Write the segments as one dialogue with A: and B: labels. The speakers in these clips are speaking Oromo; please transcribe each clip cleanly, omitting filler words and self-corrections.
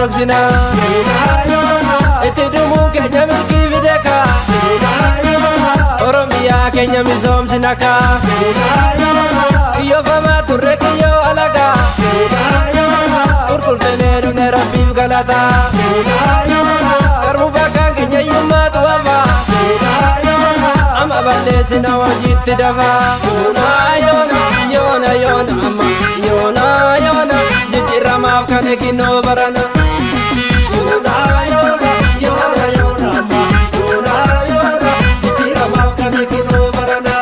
A: dhoksina itti dhumuun keenya milkii fideka Oromiyaa keenya misoomsina ka kiyyofamaa turre kiyyoo alaga qulqullinee dhune rabbiif galata garbu bakkaan keenya iyyummaatu hafa amma balleessina hojiitti dafa yoona amma yoona jijjiiramaaf kan eeginoo barana yoona amma yoona jijjiiramaaf kan eeginoo barana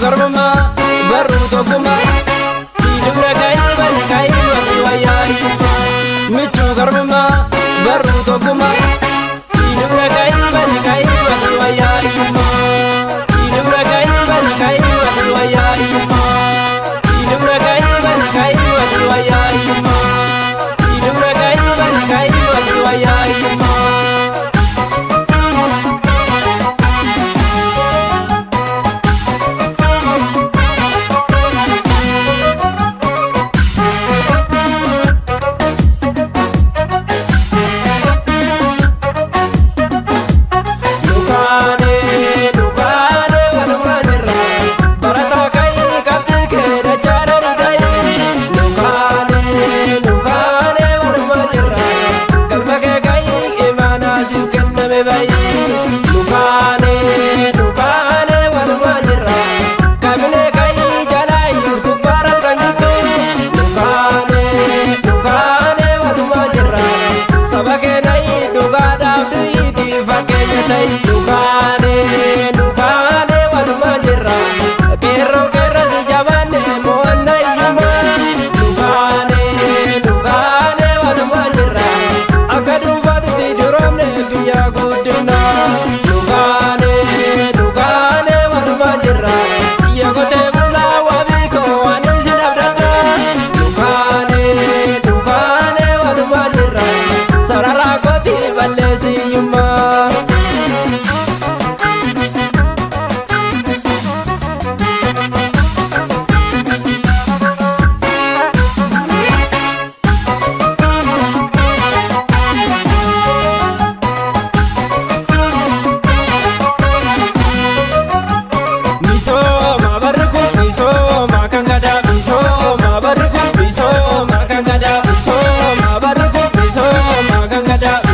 A: Garbama baru tokuma tidura kai wati wayai mitu garbama baru tokuma tidura kai wati wayai tidura kai wati wayai tidura kai wati wayai tidura kai wati wayai Gada